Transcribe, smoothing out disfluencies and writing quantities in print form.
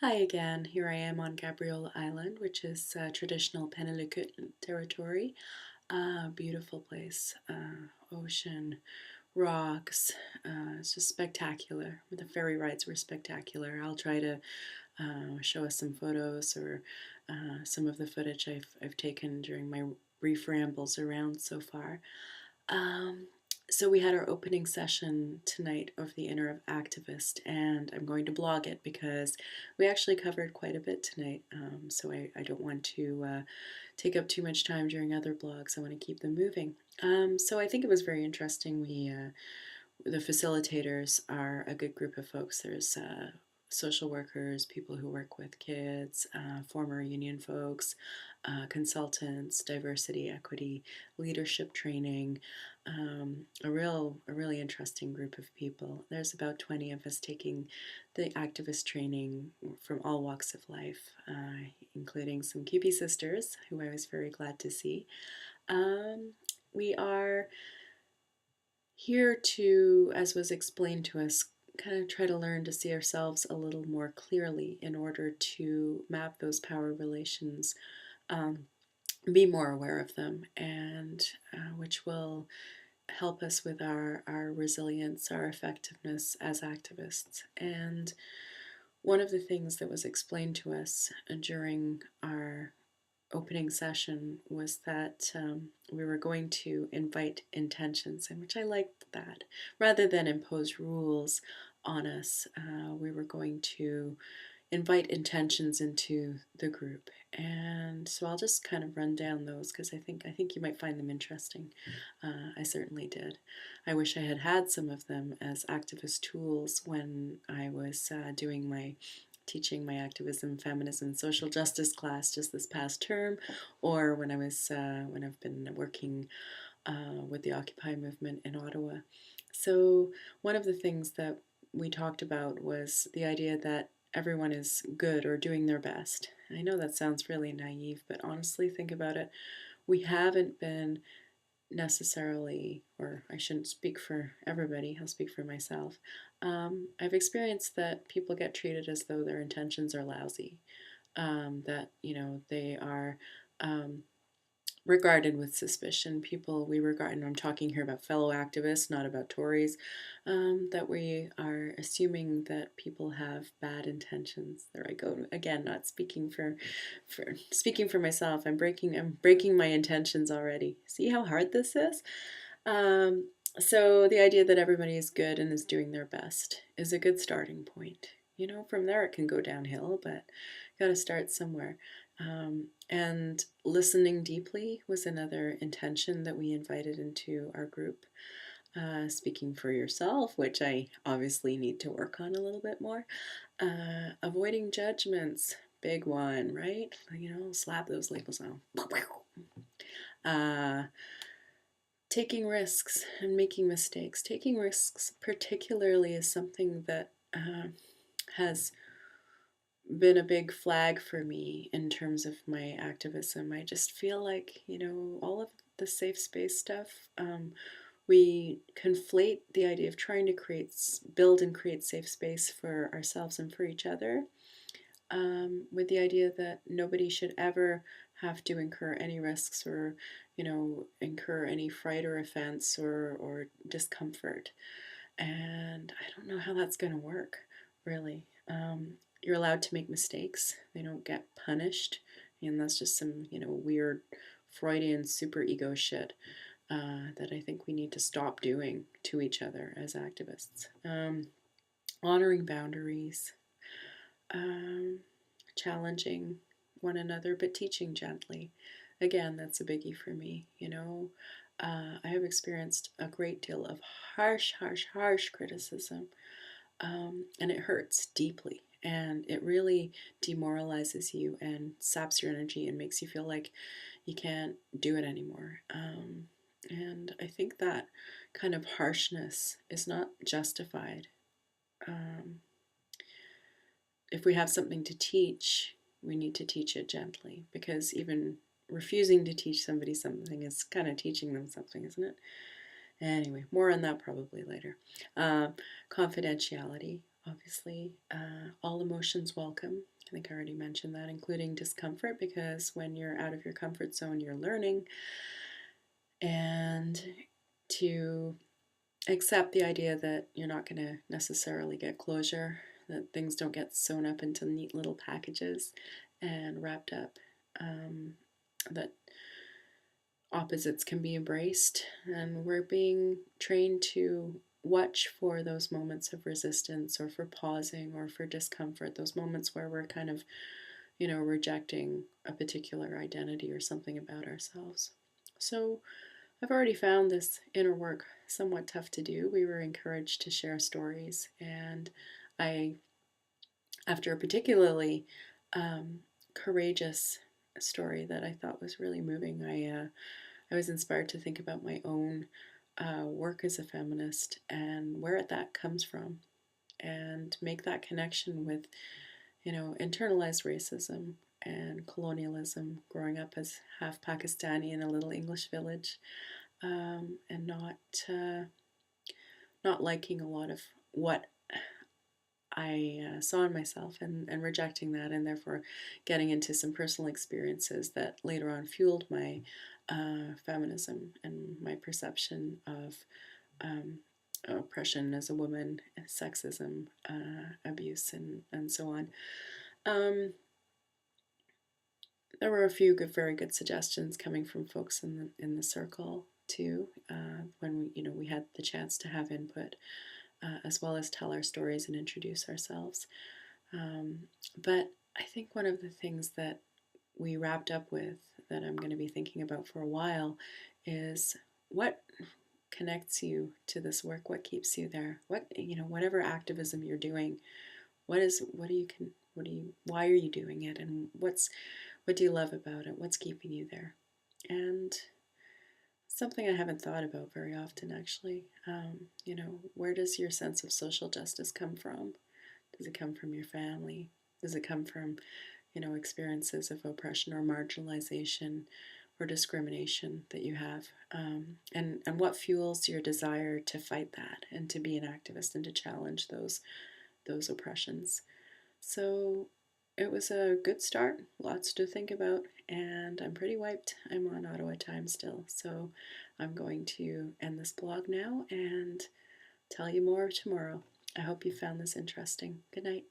Hi again. Here I am on Gabriola Island, which is traditional Penelukut territory. Beautiful place. Ocean, rocks. It's just spectacular. The ferry rides were spectacular. I'll try to show us some photos or some of the footage I've taken during my brief rambles around so far. Um, so we had our opening session tonight of the Inner Activist, and I'm going to blog it because we actually covered quite a bit tonight. So I don't want to take up too much time during other blogs. I want to keep them moving. So I think it was very interesting. The facilitators are a good group of folks. There's social workers, people who work with kids, former union folks, consultants, diversity, equity, leadership training, a really interesting group of people. There's about 20 of us taking the activist training from all walks of life, including some Kipi sisters, who I was very glad to see. We are here to, as was explained to us, kind of try to learn to see ourselves a little more clearly in order to map those power relations, um, be more aware of them, and which will help us with our resilience, our effectiveness as activists. And one of the things that was explained to us during our opening session was that we were going to invite intentions, and which I liked that. Rather than impose rules on us, we were going to invite intentions into the group. And so I'll just kind of run down those because I think you might find them interesting. I certainly did. I wish I had had some of them as activist tools when I was teaching my activism, feminism, social justice class just this past term, or when I've been working with the Occupy movement in Ottawa. So one of the things that we talked about was the idea that everyone is good or doing their best. I know that sounds really naive, but honestly, think about it. We haven't been necessarily, or I shouldn't speak for everybody, I'll speak for myself. I've experienced that people get treated as though their intentions are lousy, that, they are regarded with suspicion. People we regard, and I'm talking here about fellow activists, not about Tories, that we are assuming that people have bad intentions. There I go again, not speaking for speaking for myself. I'm breaking my intentions already. See how hard this is? Um, so the idea that everybody is good and is doing their best is a good starting point. From there it can go downhill, but got to start somewhere. And listening deeply was another intention that we invited into our group. Speaking for yourself, which I obviously need to work on a little bit more. Avoiding judgments, big one, right? Slap those labels on. Uh, Taking risks and making mistakes. Taking risks, particularly, is something that has been a big flag for me in terms of my activism. I just feel like, all of the safe space stuff, we conflate the idea of trying to build and create safe space for ourselves and for each other, with the idea that nobody should ever have to incur any risks or, incur any fright or offense or discomfort. And I don't know how that's going to work, really. You're allowed to make mistakes. They don't get punished. And that's just some, weird Freudian super ego shit that I think we need to stop doing to each other as activists. Honoring boundaries, challenging one another, but teaching gently. Again, that's a biggie for me. I have experienced a great deal of harsh criticism, and it hurts deeply. And it really demoralizes you and saps your energy and makes you feel like you can't do it anymore. And I think that kind of harshness is not justified. Um, if we have something to teach, we need to teach it gently, because even refusing to teach somebody something is kind of teaching them something, isn't it? Anyway, more on that probably later. Confidentiality, obviously, all emotions welcome. I think I already mentioned that, including discomfort, because when you're out of your comfort zone, you're learning. And to accept the idea that you're not going to necessarily get closure, that things don't get sewn up into neat little packages and wrapped up, that opposites can be embraced. And we're being trained to watch for those moments of resistance, or for pausing, or for discomfort, those moments where we're kind of, rejecting a particular identity or something about ourselves. So I've already found this inner work somewhat tough to do. We were encouraged to share stories, and I, after a particularly courageous story that I thought was really moving, I was inspired to think about my own work as a feminist and where that comes from, and make that connection with, internalized racism and colonialism, growing up as half Pakistani in a little English village, and not liking a lot of what I saw in myself, and rejecting that, and therefore getting into some personal experiences that later on fueled my feminism and my perception of oppression as a woman, sexism, abuse, and so on. Um, there were a few very good suggestions coming from folks in the circle too, when we had the chance to have input, as well as tell our stories and introduce ourselves. But I think one of the things that we wrapped up with, that I'm going to be thinking about for a while, is what connects you to this work, what keeps you there, whatever activism you're doing, why are you doing it, and what do you love about it, what's keeping you there. And something I haven't thought about very often, actually. Where does your sense of social justice come from? Does it come from your family? Does it come from, experiences of oppression or marginalization or discrimination that you have? And what fuels your desire to fight that, and to be an activist, and to challenge those oppressions? So it was a good start, lots to think about, and I'm pretty wiped. I'm on Ottawa time still, so I'm going to end this blog now and tell you more tomorrow. I hope you found this interesting. Good night.